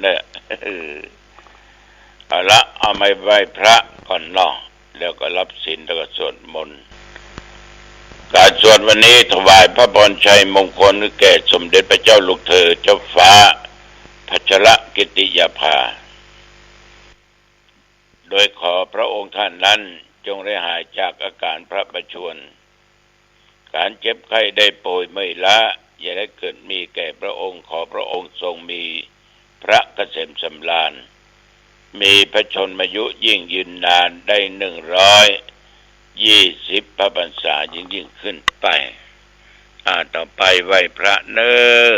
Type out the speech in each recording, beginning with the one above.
เนอะเอาละเอาไม่ไหว้พระก่อนเนาะแล้วก็รับศีลแล้วก็สวดมนต์การสวดวันนี้ถวายพระพรชัยมงคลแก่สมเด็จพระเจ้าลูกเธอเจ้าฟ้าพัชรกิติยาภาโดยขอพระองค์ท่านนั้นจงได้หายจากอาการพระประชวรการเจ็บไข้ได้ป่วยไม่ละอย่าได้เกิดมีแก่พระองค์ขอพระองค์ทรงมีพระเกษมสำราญมีพระชนมายุยิ่งยืนนานได้120พระพรรษายิ่งขึ้นไปต่อไปไหว้พระเนอ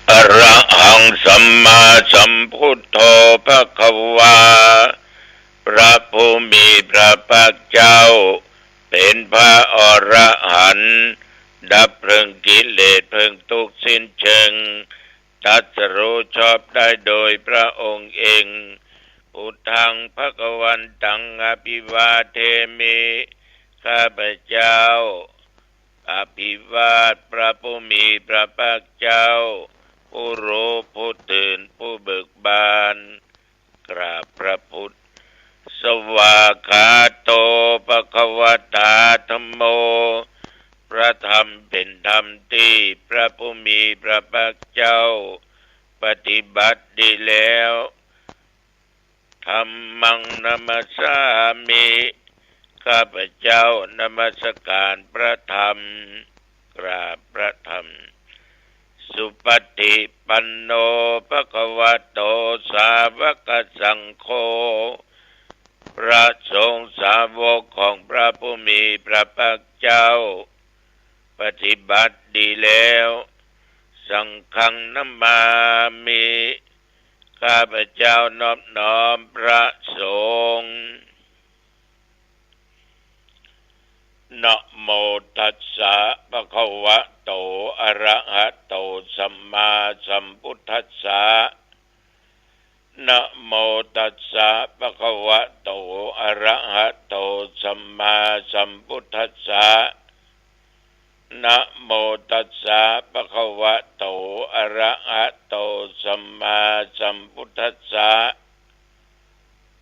อระหังสัมมาสัมพุทโธภควาพระผู้มีพระภาคเจ้าเป็นพระอรหันต์ดับเพลิงกิเลสเพลิงทุกข์สิ้นเชิงตรัสรู้ชอบได้โดยพระองค์เองพุทธังภควันตังอภิวาเทมิข้าพเจ้าอภิวาทพระผู้มีพระภาคเจ้าผู้รู้ผู้ตื่นผู้เบิกบานกราบพระพุทธสวากขาโตภควตาธัมโมพระธรรมเป็นธรรมที่พระผู้มีพระภาคเจ้าปฏิบัติดีแล้วธัมมังนัมสสามิข้าพเจ้านมัสการพระธรรมกราบพระธรรมสุปฏิปันโนภควโตสาวกสังโฆพระสงฆ์สาวกของพระผู้มีพระภาคเจ้าปฏิบัติดีแล้วสังฆังนัมมามิข้าพเจ้านอบน้อมพระสงฆ์นะโมตัสสะภะคะวะโตอะระหะโตสัมมาสัมพุทธัสสะนะโมตัสสะภะคะวะโตอะระหะโตสัมมาสัมพุทธัสสะนะโมตัสสะภะคะวะโตอะระหะโตสัมมาสัมพุทธัสสะ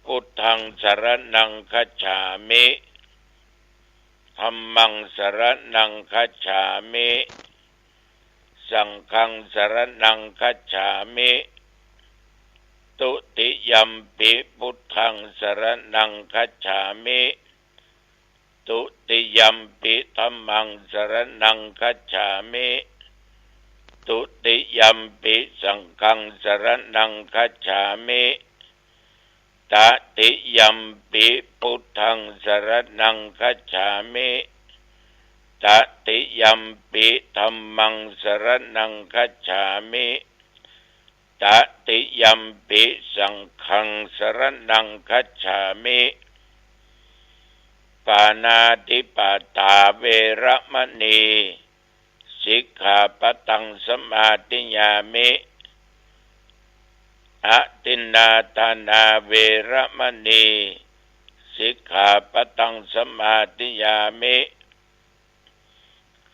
พุทธังสรณังคัจฉามิธัมมังสรณังคัจฉามิสังฆังสรณังคัจฉามิตุติยัมปิพุทธังสรณังคัจฉามิตุติยัมปิธัมมังสรณังคัจฉามิตุติยัมปิสังฆังสรณังคัจฉามิตติยัมปิพุทธังสรณังคัจฉามิตติยัมปิธัมมังสรณังคัจฉามิตติยัมปิสังฆังสรณังคัจฉามิปานาติปาตาเวระมณีสิกขาปะทังสมาธิยามิอะตินนาทานาเวระมณีสิกขาปะทังสมาธิยามิ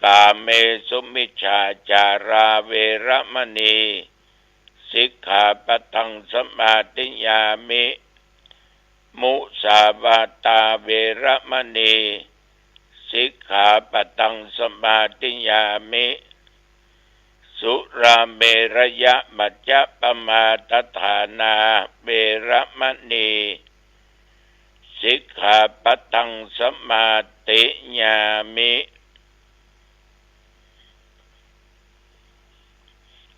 กาเมสุมิจฉาจาราเวระมณีสิกขาปะทังสมาธิยามิมุสาวาตาเวระมณีสิกขาปะทังสมาธิยามิสุราเมรยะมัจจปมาทฐานาเวระมณีสิกขาปะทังสมาธิยามิ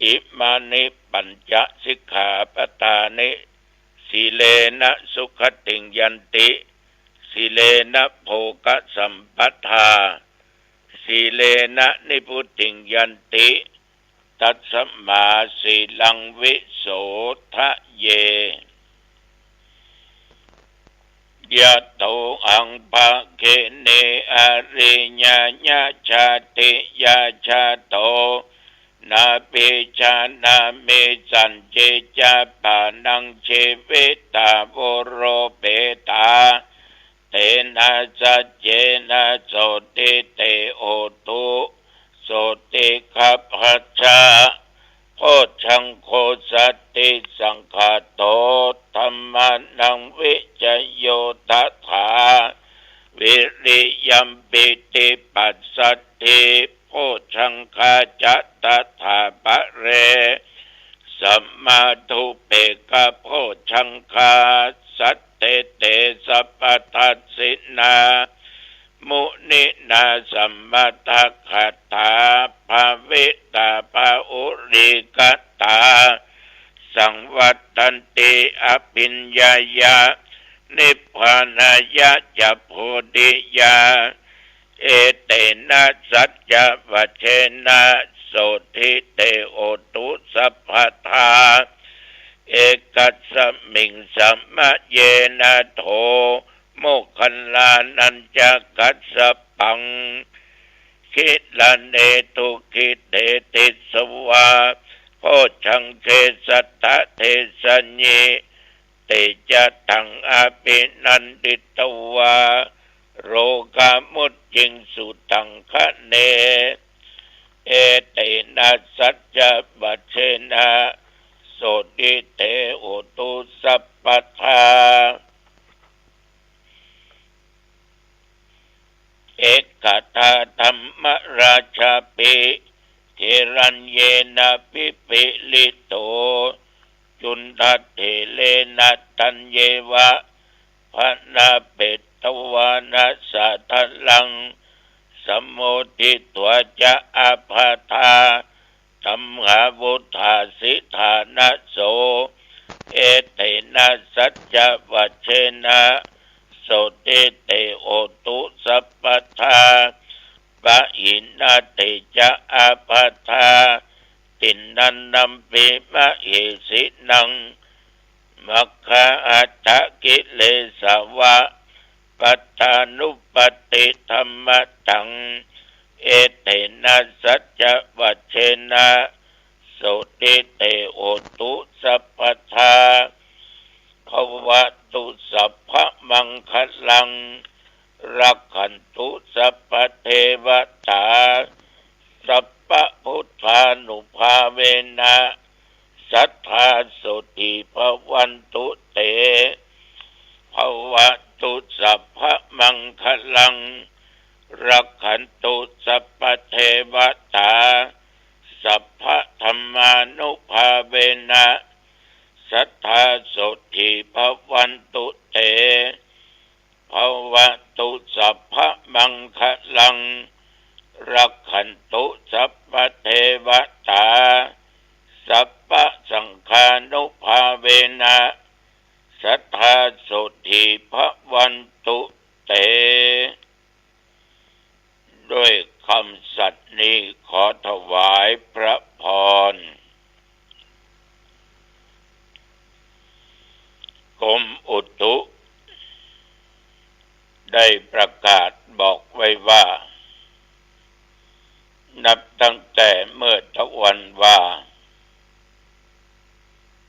อิมานิปัญจสิกขาปทานิสีเลนะสุขติงยันติสีเลนะโภคสัมปทาสีเลนะนิพุติงยันติตัสสมาสีลังวิโสทะเยยะโตอังภะเกเนอริญาญาชาติยาชาโตนาเปชานาเมสันเจจาปานังเชเวตาโวโรเปตาเตนะสัจเจนะโสติเตโอตุ โสติคัพพชาโพชังโคสัตติสังฆาโตธัมมานังวิจโยทัฏฐาวิริยัมปิติปัสสัตถิโพชังคาจัตตถาปะเรสัมมาทุเปกะโพชังคาสัตเตเตสัพพทัสสินามุนินาสัมมาทัคขาถาภาวิตาภาอุริกตาสังวัตตันติอภิญญายะนิพพานายะจะโพธิยาเอเตนะสัจจวัชเชนะโสทิเตโอตุสัพพทาเอกัสสมิงสัมมะเยนะโทโมคคัลลานัญจกัสสปังคิลาเนตุคิเตติสวาโพชังเทสัตถะเทสัญญิเตจะทังอภินันติตวาโรกามุจจิงสุตังคะเนเอเตนะสัจจวัชเชนะโสติเตโอตุสัพพทาเอกตาธรรมราชาปิเทรัญเยนะปิปิลิโตจุนทัตเถเลนะตัญเยวะภนาเปตตวานะสัทลังสัมโมทิตัวจะอาภาธาธัมหาวุธาสิธานะโสเอเตนะสัจจวัชเชนะโสติเตโอตุสัพพทาปะอินาเตจะอาภาธาตินนันนัมปิมะเหสินังมัคคะอัตถกิเลสวะปัตตานุปติธรรมตังเอเตนะสัจจวัชเชนะโสติเตโอตุสัพพทาภวตุสัพพะมังคลังรักขันตุสัพพเทวตาสัพพะพุทธานุภาเวนะสัทธาโสติภวันตุเตภวตุสัพพะมังคลังรักขันตุสัพพเทวตาสัพพะธัมมานุภาเวนะสัทธาโสติภวันตุเตภวตุสัพพะมังคลังรักขันตุสัพพเทวตาสัพพะสังฆานุภาเวนะสัทธาโสติภวันตุเตด้วยคำสัตย์นี้ขอถวายพระพรกรมอุตุได้ประกาศบอกไว้ว่านับตั้งแต่เมื่อตะวันว่า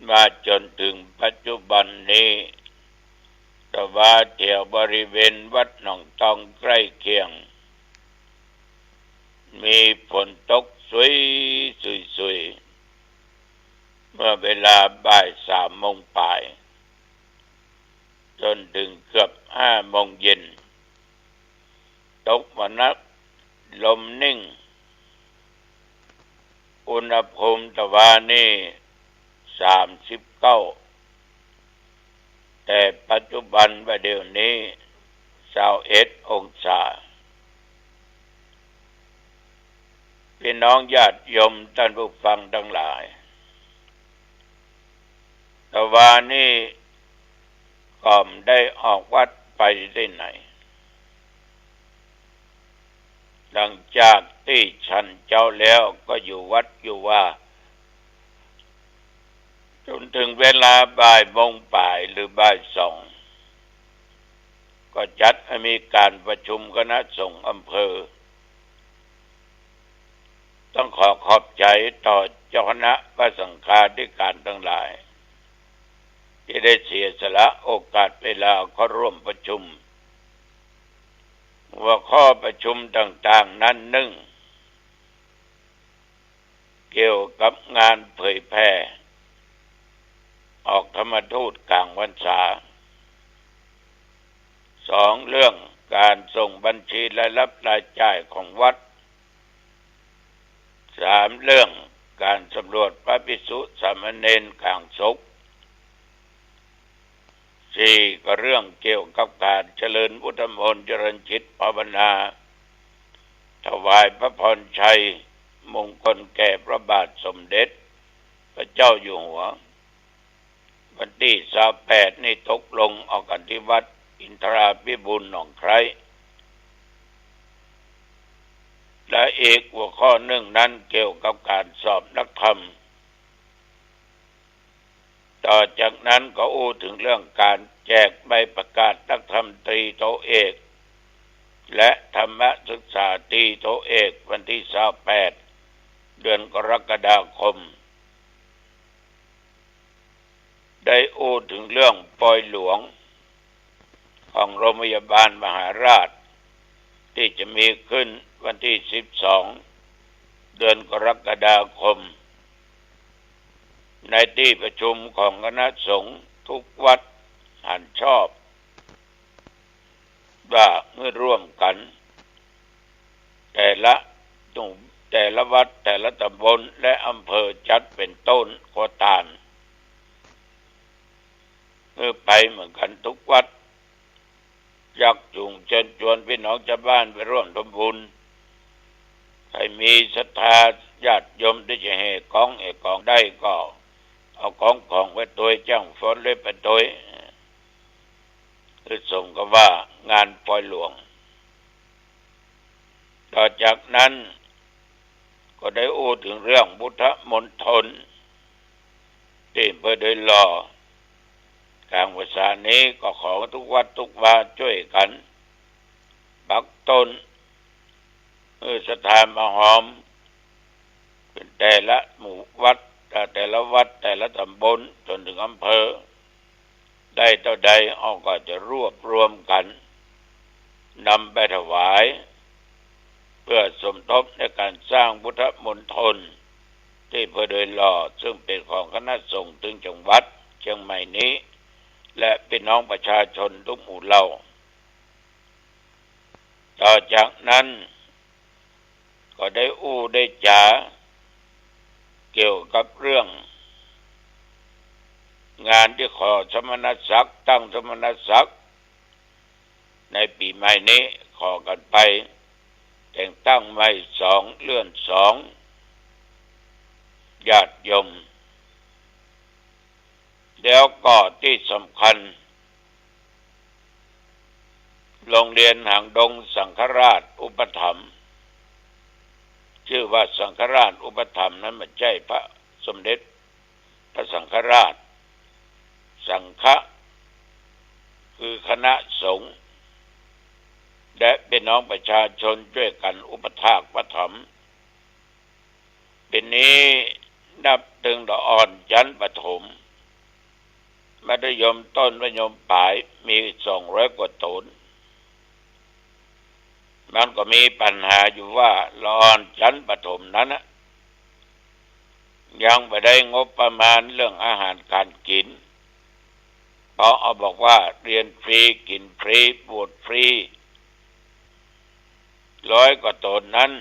มาจนถึงปัจจุบันนี้ตะวันแถวบริเวณวัดหนองตองใกล้เคียงมีฝนตกสุยเมื่อเวลาบ่าย3 โมงป่ายจนถึงเกือบ5 โมงเย็นตกมานักลมนิ่งอุณหภูมิตะวันนี้39แต่ปัจจุบันว่าเดี๋ยวนี้21 องศาพี่น้องญาติโยมท่านผู้ฟังทั้งหลายตะวันนี้ก็ไม่ได้ออกวัดไปที่ไหนหลังจากที่ฉันเจ้าแล้วก็อยู่วัดอยู่ว่าจนถึงเวลาบ่ายโมงป่ายหรือบ่าย2ก็จัดให้มีการประชุมคณะสงฆ์อำเภอต้องขอขอบใจต่อเจ้าคณะพระสังฆาธิการทั้งหลายที่ได้เสียสละโอกาสเวลาเข้าร่วมประชุมหัวข้อประชุมต่างๆนั้น เกี่ยวกับงานเผยแพร่ออกธรรมทูตกลางพรรษา2เรื่องการส่งบัญชีรายรับรายจ่ายของวัด3เรื่องการสำรวจพระภิกษุสามเณรข้างศพ4ก็เรื่องเกี่ยวกับการเจริญพุทธมนต์เจริญจิตภาวนาถวายพระพรชัยมงคลแก่พระบาทสมเด็จพระเจ้าอยู่หัววันที่28นี้ตกลงออกกันที่วัดอินทราภิบูลย์หนองไคร้และอีกหัวข้อหนึ่งนั้นเกี่ยวกับการสอบนักธรรมต่อจากนั้นก็อู้ถึงเรื่องการแจกใบประกาศนักธรรมตรีโทเอกและธรรมศึกษาตรีโทเอกวันที่28เดือนกรกฎาคมได้อู้ถึงเรื่องปอยหลวงของโรงพยาบาลมหาราชที่จะมีขึ้นวันที่12เดือนกรกฎาคมในที่ประชุมของคณะสงฆ์ทุกวัดหันชอบว่าเมื่อร่วมกันแต่ละวัดแต่ละตำบลและอำเภอจัดเป็นต้นโคตานเมื่อไปเหมือนกันทุกวัดยักจูงเชิญชวนพี่น้องชาวบ้านไปร่วมทำบุญใครมีศรัทธาญาติโยมที่จะให้ของได้ก็เอาของไว้ตัวจ้างฝนเลยไปตัวคือส่งก็ว่างานปล่อยหลวงต่อจากนั้นก็ได้อู้ถึงเรื่องพุทธมณฑลที่เพื่อโดยล่อกลางภาษานี้ก็ขอทุกวัดทุกวาช่วยกันปักต้นสถานมหอมเป็นแต่ละหมู่วัดแต่ละวัดแต่ละตำบลจนถึงอำเภอได้เท่าใดเอาก็จะรวบรวมกันนำไปถวายเพื่อสมทบในการสร้างพุทธมณฑลที่อำเภอโดยหล่อซึ่งเป็นของคณะสงฆ์ถึงจังหวัดเชียงใหม่นี้และพี่น้องประชาชนทุกหมู่เหล่าต่อจากนั้นก็ได้อู้ได้จาเกี่ยวกับเรื่องงานที่ขอสมณศักดิ์ตั้งสมณศักดิ์ในปีใหม่นี้ขอกันไปแต่งตั้งใหม่2เลื่อน2ญาติโยมแล้วก็ที่สำคัญโรงเรียนหางดงสังฆราชอุปถัมภ์ชื่อว่าสังฆราชอุปถัมภ์นั้นไม่ใช่พระสมเด็จพระสังฆราชสังฆะคือคณะสงฆ์และเป็นน้องประชาชนช่วยกันอุปถากอุปถัมภ์เป็นนี้นับถึงละอ่อนยันประถมมัธยมต้นมัธยมปลายมี200 กว่าตนมันก็มีปัญหาอยู่ว่าละอ่อนชั้นประถมนั้นยังไม่ได้งบประมาณเรื่องอาหารการกินเพราะเอาบอกว่าเรียนฟรีกินฟรีบวชฟรี100 กว่าตนนั้น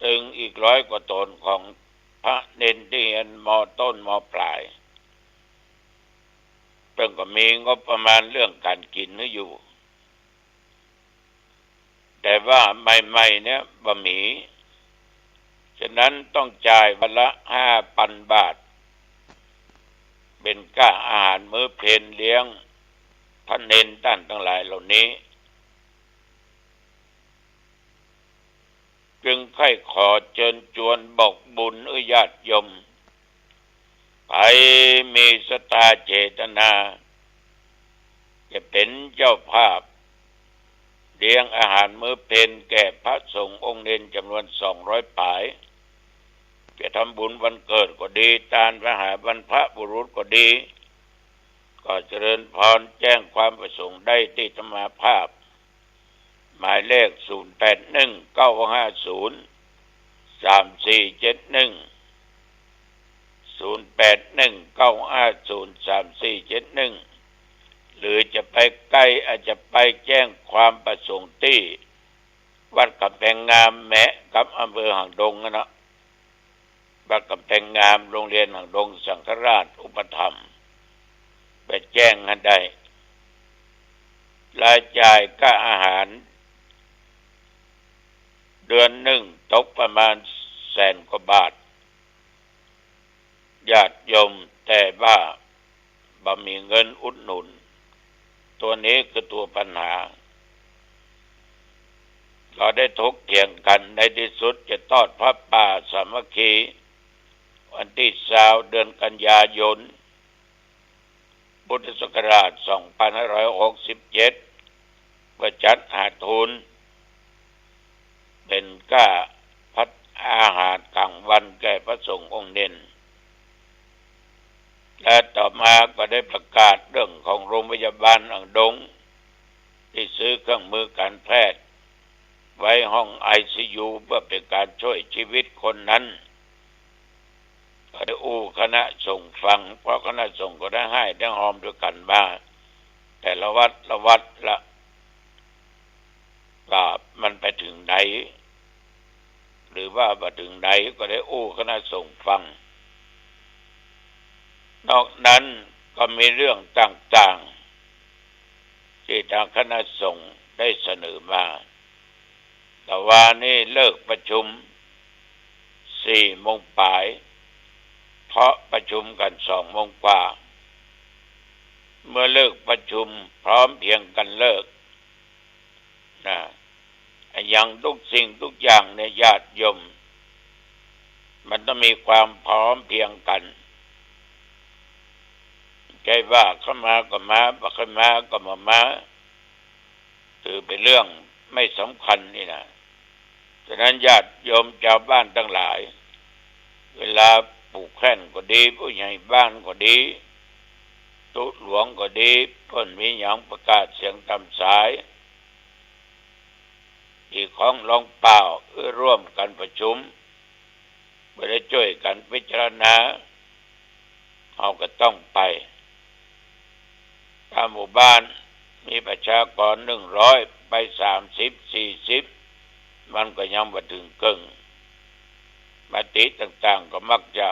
ถึงอีก100 กว่าตนของพระเนนที่เรียนม.ต้นม.ปลายเพิ่งก็มีงบประมาณเรื่องการกินนี่อยู่แต่ว่าใหม่ๆเนี่ยบะหมี่ฉะนั้นต้องจ่ายวันละ 5,000 บาทเป็นค่าอาหารมื้อเพลเลี้ยงพระเนนท่านทั้งหลายเหล่านี้จึงค่อยขอเชิญชวนบอกบุญญาติโยมใครมีศรัทธาเจตนาจะเป็นเจ้าภาพเลี้ยงอาหารมื้อเพลแก่พระสงฆ์องค์เนรจำนวน200 ปายจะทำบุญวันเกิดก็ดีทานพระหาบรรพบุรุษก็ดีก็เจริญพรแจ้งความประสงค์ได้ที่ธรรมาภาพหมายเลข081950 หรือจะไปใกล้อาจจะไปแจ้งความประสงค์ที่วัดกำแพงงามแม้กับอำเภอหางดงนะวัดกำแพงงามโรงเรียนหางดงสังฆราชอุปถัมภ์ไปแจ้งกันได้รายจ่ายค่าอาหารเดือนหนึ่งตกประมาณ100,000 กว่าบาทญาติโยมแต่ว่าบ่มีเงินอุดหนุนตัวนี้คือตัวปัญหาเราได้ถกเถียงกันในที่สุดจะทอดพระป่าสามัคคีวันที่20 เดือนกันยายนพุทธศักราช 2567 ประจัดหาทุนเป็นค่าพัฒอาหารกลางวันแก่พระสงฆ์องค์เน้นและต่อมาก็ได้ประกาศเรื่องของโรงพยาบาลหางดงที่ซื้อเครื่องมือการแพทย์ไว้ห้อง ICU เพื่อเป็นการช่วยชีวิตคนนั้นก็ได้คณะสงฆ์ฟังเพราะคณะสงฆ์ก็ได้ให้ได้หอมด้วยกันบ้างแต่ละวัดละมันไปถึงไหนหรือว่าไปถึงไหนก็ได้คณะสงฆ์ฟังนอกนั้นก็มีเรื่องต่างๆที่ทางคณะสงฆ์ได้เสนอมาแต่ว่านี่เลิกประชุม4 โมงปลายเพราะประชุมกัน2 โมงกว่าเมื่อเลิกประชุมพร้อมเพียงกันเลิกนะอย่างทุกสิ่งทุกอย่างในญาติโยมมันต้องมีความพร้อมเพียงกันใช่ว่าเข้ามาก็มาบ่เข้ามาก็มาถือเป็นเรื่องไม่สำคัญนี่นะฉะนั้นญาติโยมชาวบ้านทั้งหลายเวลาปู่แค่นก็ดีผู้ใหญ่บ้านก็ดีตุหลวงก็ดีเพิ่นมีหยังประกาศเสียงตามสายที่ของลองเปล่าร่วมกันประชุมบ่ได้ช่วยกันพิจารณาเราก็ต้องไปถ้าหมู่บ้านมีประชากร100ไป30-40มันก็ยังบ่ถึงครึ่งมติต่างๆก็มักจะ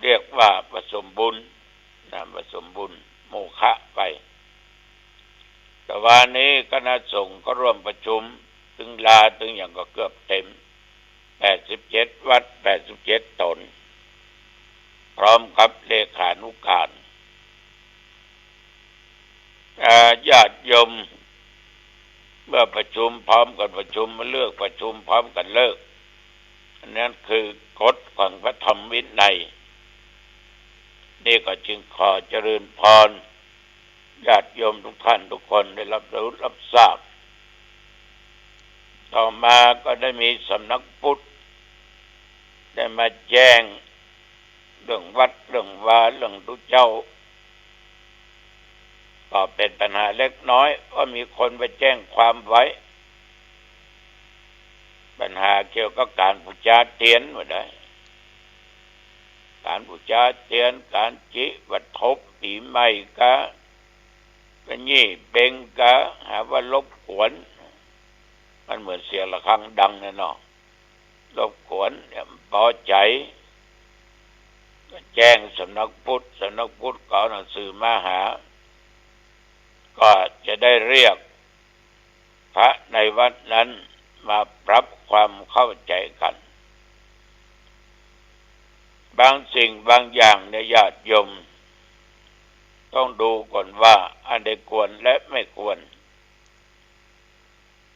เรียกว่าผสมบุญผสมบุญโมฆะไปแต่วันนี้คณะสงฆ์ก็ร่วมประชุมถึงอย่างก็เกือบเต็ม87 วัด87 ตนพร้อมกับเลขานุการญาติโยมเมื่อประชุมพร้อมกันประชุมมาเลือกประชุมพร้อมกันเลิกอันนั้นคือกฎของพระธรรมวินัยนี่ก็จึงขอเจริญพรญาติโยมทุกท่านทุกคนได้รับรู้รับทราบต่อมาก็ได้มีสำนักพุทธได้มาแจ้งเรื่องวัดเรื่องวาเรื่องทุกเจ้าก็เป็นปัญหาเล็กน้อยก็มีคนไปแจ้งความไว้ปัญหาเกี่ยวกับการบูชาเทียนว่าได้การบูชาเทียนการจิวัตถุปีใหม่ก็ยี่เบ่งก็หาว่ารบกวนมันเหมือนเสียงระฆังดังเนาะรบกวนพอใจก็แจ้งสำนักพุทธก็เอาหนังสือมาหาก็จะได้เรียกพระในวัดนั้นมาปรับความเข้าใจกันบางสิ่งบางอย่างในญาติโยมต้องดูก่อนว่าอันใดควรและไม่ควร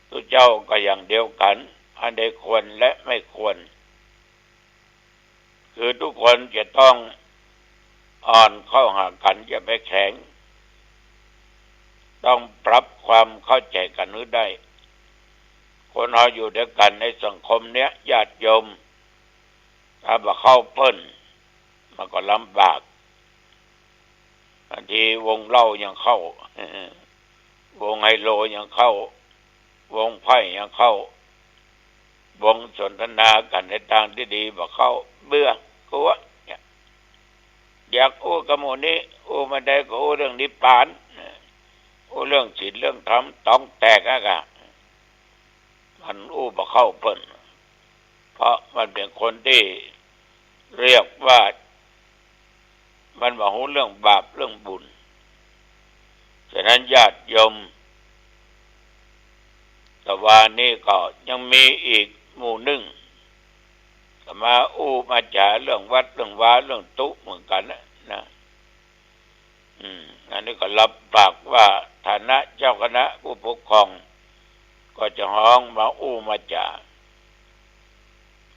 ทุกเจ้าก็อย่างเดียวกันอันใดควรและไม่ควรคือทุกคนจะต้องอ่อนเข้าหากันอย่าไปแข็งต้องปรับความเข้าใจกันให้ได้คนเราอยู่ด้วยกันในสังคมเนี้ยญาติโยมถ้าบ่เข้าเพิ่นมันก็ลำบากบางทีวงเหล้ายังเข้าวงไฮโลยังเข้าวงไพ่ยังเข้า วงสนทนากันในทางที่ดีบ่เข้าเบื่อกลัวเนี่ยอยากอู้กับหมู่นี้อู้มาได้ก็อู้เรื่องนิพพานอู้เรื่องศีลเรื่องธรรมต้องแตกอะกะมันอู้บ่เข้าเพิ่นเพราะมันเป็นคนที่เรียกว่ามันบ่ฮู้เรื่องบาปเรื่องบุญฉะนั้นญาติโยมแต่ว่านี่ก็ยังมีอีกหมู่หนึ่งก็มาอู้มาจ่าเรื่องวัดเรื่องวาเรื่องตุเหมือนกันนะอันนี้ก็รับปากว่าฐานะเจ้าคณะผู้ปกครองก็จะห้องมาอู้มาจ่า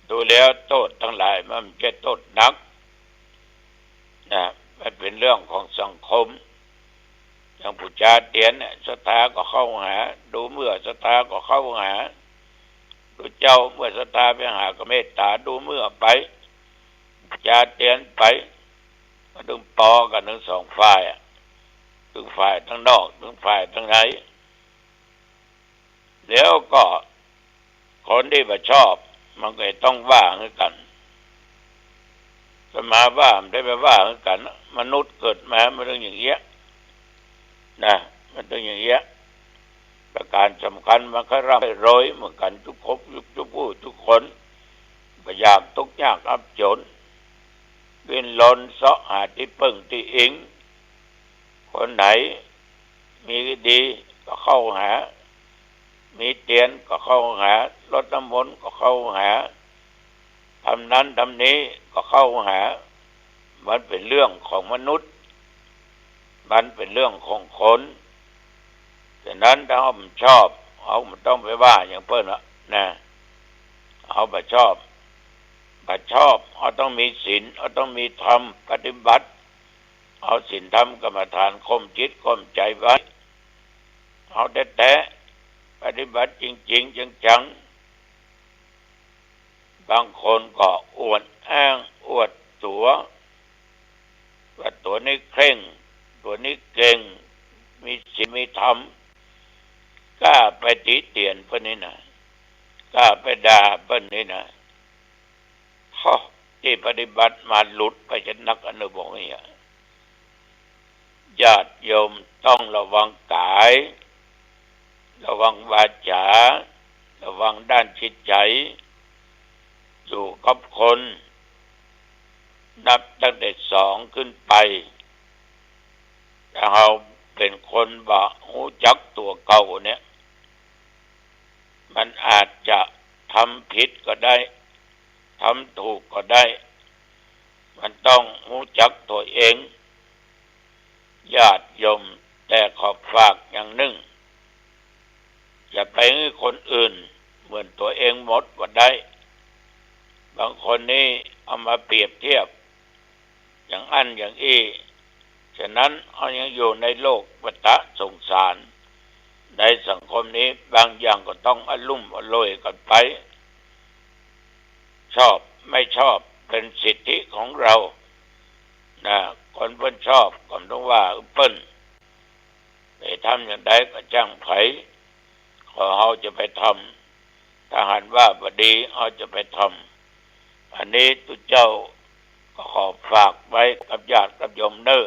ดูแล้วโทษทั้งหลายมันจะโทษหนักนะมันเป็นเรื่องของสังคมอย่างผู้จาเตียนศรัทธาก็เข้าหาดูเมื่อศรัทธาก็เข้าหาดูเจ้าเมื่อศรัทธาไปหาก็เมตตาดูเมื่อไปจาเตียนไปมาดึงปอกันทั้งสองฝ่ายทั้งฝ่ายทั้งนอกทั้งฝ่ายทั้งในแล้วก็คนที่มาชอบมันก็ต้องว่าให้กันสมาว่ามันได้ไปว่าให้กันมนุษย์เกิดมามันต้องอย่างเงี้ยนะมันต้องอย่างเงี้ยประการสำคัญมันก็ร่ำรวยเหมือนกันทุกคนทุกผู้ทุกคนพยายามทุกข์ยากอับจนเวียนลนเสาะหาที่พึ่งที่อิงคนไหนมีดีก็เข้าหามีเตียนก็เข้าหารถน้ำมนต์ก็เข้าหาทำนั้นทำนี้ก็เข้าหามันเป็นเรื่องของมนุษย์มันเป็นเรื่องของคนฉะนั้นถ้าเอามันชอบเอามันต้องไปว่าอย่างเพิ่นนะเอาไปชอบเอาต้องมีศีลเอาต้องมีธรรมปฏิบัติเอาศีลธรรมกรรมฐานข่มจิตข่มใจไว้เอาแต่ปฏิบัติจริงๆจังๆบางคนก็อวดอ้างอวดตัวว่าตัวนี้เคร่งตัวนี้เก่งมีศีลมีธรรมกล้าไปติเตียนเพิ่นนี่นะกล้าไปด่าเพิ่นนี่นะที่ปฏิบัติมาหลุดไปจนนักอนุบอกนี่ญาติโยมต้องระวังกายระวังวาจาระวังด้านจิตใจอยู่กับคนนับตั้งแต่2ขึ้นไปถ้าเราเป็นคนบ่รู้จักตัวเก่าเนี่ยมันอาจจะทำผิดก็ได้ทำถูกก็ได้มันต้องรู้จักตัวเองญาติโยมแต่ขอฝากอย่างหนึ่งอย่าไปให้คนอื่นเหมือนตัวเองหมดว่าได้บางคนนี่เอามาเปรียบเทียบอย่างอันอย่างอี้ฉะนั้นเอายังอยู่ในโลกวัฏสงสารในสังคมนี้บางอย่างก็ต้องอลุ่มอล่วยกันไปชอบไม่ชอบเป็นสิทธิของเรานะคนเพิ่นชอบก็ต้องว่าเพิ่นไปทำอย่างใดก็จ้างไผขอเฮาจะไปทำถ้าหันว่าบ่ดีเฮาจะไปทำอันนี้ตุเจ้าก็ขอฝากไว้กับญาติกับโยมเน้อ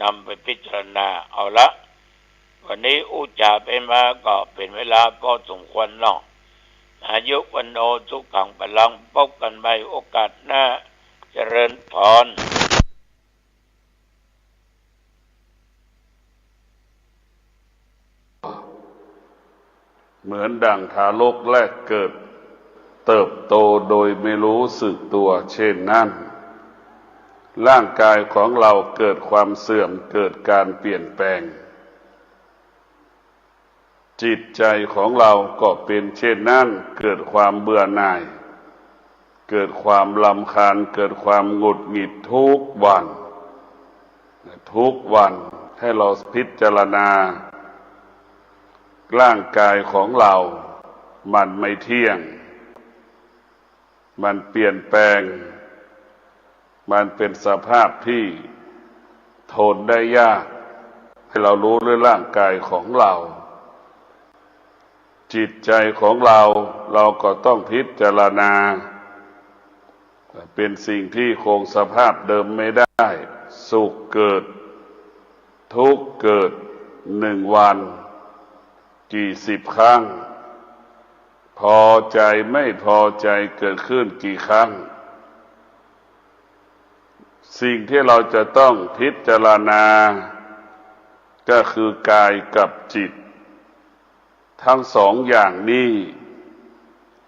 นำไปพิจารณาเอาละวันนี้อุจจาไปมาก็เป็นเวลาพอสมควรเนาะอายุวันโนสุขังพลังพบกันใหม่โอกาสหน้าเจริญพรเหมือนดั่งทารกแรกเกิดเติบโตโดยไม่รู้สึกตัวเช่นนั้นร่างกายของเราเกิดความเสื่อมเกิดการเปลี่ยนแปลงจิตใจของเราก็เป็นเช่นนั้นเกิดความเบื่อหน่ายเกิดความรำคาญเกิดความหงุดหงิดทุกวันให้เราพิจารณาร่างกายของเรามันไม่เที่ยงมันเปลี่ยนแปลงมันเป็นสภาพที่ทนได้ยากให้เรารู้เรื่องร่างกายของเรา จิตใจของเราก็ต้องพิจารณาเป็นสิ่งที่คงสภาพเดิมไม่ได้สุขเกิดทุกข์เกิด1 วันกี่10 ครั้งพอใจไม่พอใจเกิดขึ้นกี่ครั้งสิ่งที่เราจะต้องพิจารณาก็คือกายกับจิตทั้ง2 อย่างนี้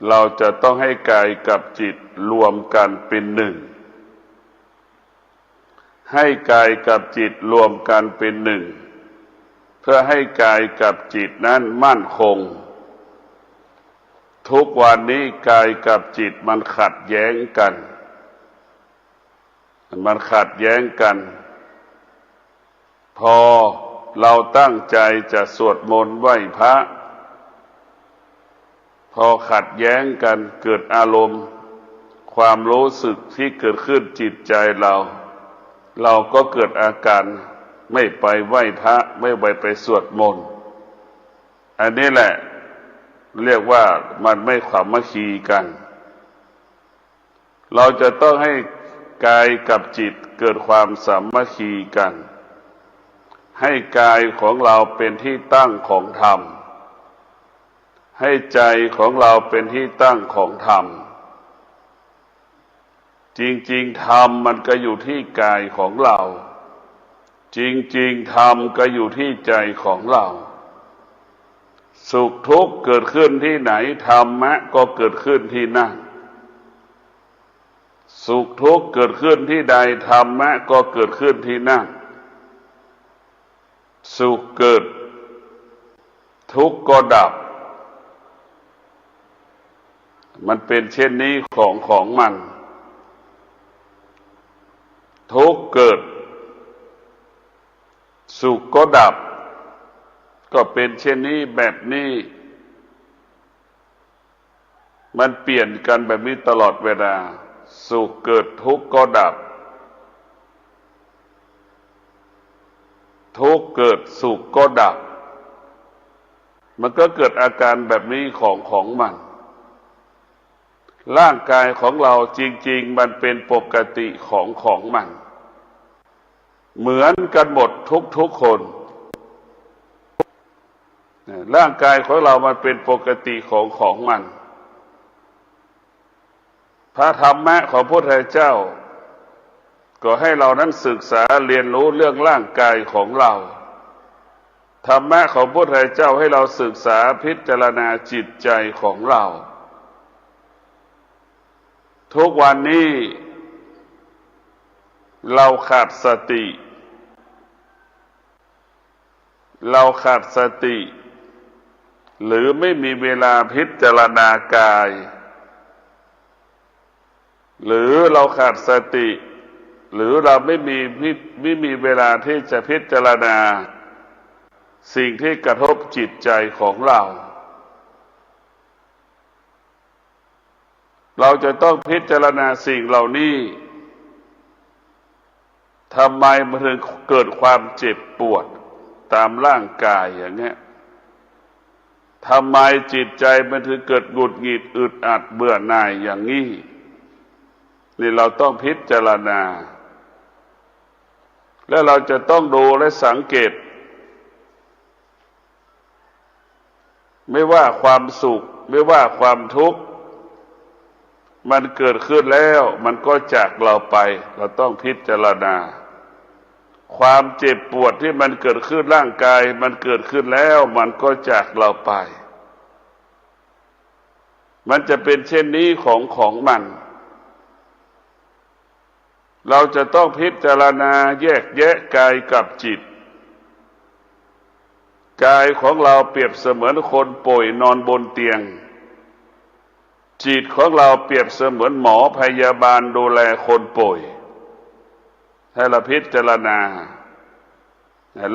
เราจะต้องให้กายกับจิตรวมกันเป็นหนึ่งให้กายกับจิตรวมกันเป็นหนึ่งเพื่อให้กายกับจิตนั้นมั่นคงทุกวันนี้กายกับจิตมันขัดแย้งกันพอเราตั้งใจจะสวดมนต์ไหว้พระพอขัดแย้งกันเกิดอารมณ์ความรู้สึกที่เกิดขึ้นจิตใจเราก็เกิดอาการไม่ไปไหว้พระไม่ไปสวดมนต์อันนี้แหละเรียกว่ามันไม่สามัคคีกันเราจะต้องให้กายกับจิตเกิดความสามัคคีกันให้กายของเราเป็นที่ตั้งของธรรมให้ใจของเราเป็นที่ตั้งของธรรมจริงๆธรรมมันก็อยู่ที่กายของเราจริงๆธรรมก็อยู่ที่ใจของเราสุขทุกข์เกิดขึ้นที่ไหนธรรมะก็เกิดขึ้นที่นั่นสุขทุกข์เกิดขึ้นที่ใดธรรมะก็เกิดขึ้นที่นั่นสุขเกิดทุกข์ก็ดับมันเป็นเช่นนี้ของมันทุกข์เกิดสุขก็ดับก็เป็นเช่นนี้แบบนี้มันเปลี่ยนกันแบบนี้ตลอดเวลาสุขเกิดทุกข์ก็ดับทุกข์เกิดสุขก็ดับมันก็เกิดอาการแบบนี้ของมันร่างกายของเราจริงๆมันเป็นปกติของมันเหมือนกันหมดทุกคนร่างกายของเรามันเป็นปกติของมันพระธรรมะของพระพุทธเจ้าก็ให้เรานั้นศึกษาเรียนรู้เรื่องร่างกายของเราธรรมะของพระพุทธเจ้าให้เราศึกษาพิจารณาจิตใจของเราทุกวันนี้เราขาดสติหรือไม่มีเวลาพิจารณากายหรือเราขาดสติหรือเราไม่มีเวลาที่จะพิจารณาสิ่งที่กระทบจิตใจของเราจะต้องพิจารณาสิ่งเหล่านี้ทำไมมันถึงเกิดความเจ็บปวดตามร่างกายอย่างเงี้ยทำไมจิตใจมันถึงเกิดหงุดหงิดอึดอัดเบื่อหน่ายอย่างนี้นี่เราต้องพิจารณาและเราจะต้องดูและสังเกตไม่ว่าความสุขไม่ว่าความทุกข์มันเกิดขึ้นแล้วมันก็จากเราไปเราต้องพิจารณาความเจ็บปวดที่มันเกิดขึ้นร่างกายมันเกิดขึ้นแล้วมันก็จากเราไปมันจะเป็นเช่นนี้ของมันเราจะต้องพิจารณาแยกแยะกายกับจิตกายของเราเปรียบเสมือนคนป่วยนอนบนเตียงจิตของเราเปรียบเสมือนหมอพยาบาลดูแลคนป่วยให้เราพิจารณา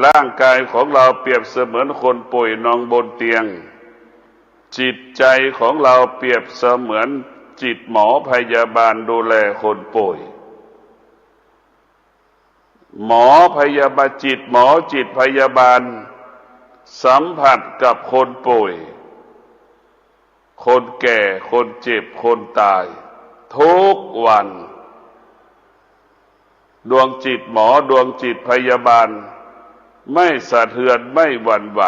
ร่างกายของเราเปรียบเสมือนคนป่วยนอนบนเตียงจิตใจของเราเปรียบเสมือนจิตหมอพยาบาลดูแลคนป่วยหมอพยาบาลจิตพยาบาลสัมผัสกับคนป่วย คนแก่คนเจ็บคนตายทุกวันดวงจิตหมอดวงจิตพยาบาลไม่สะเทือนไม่หวั่นไหว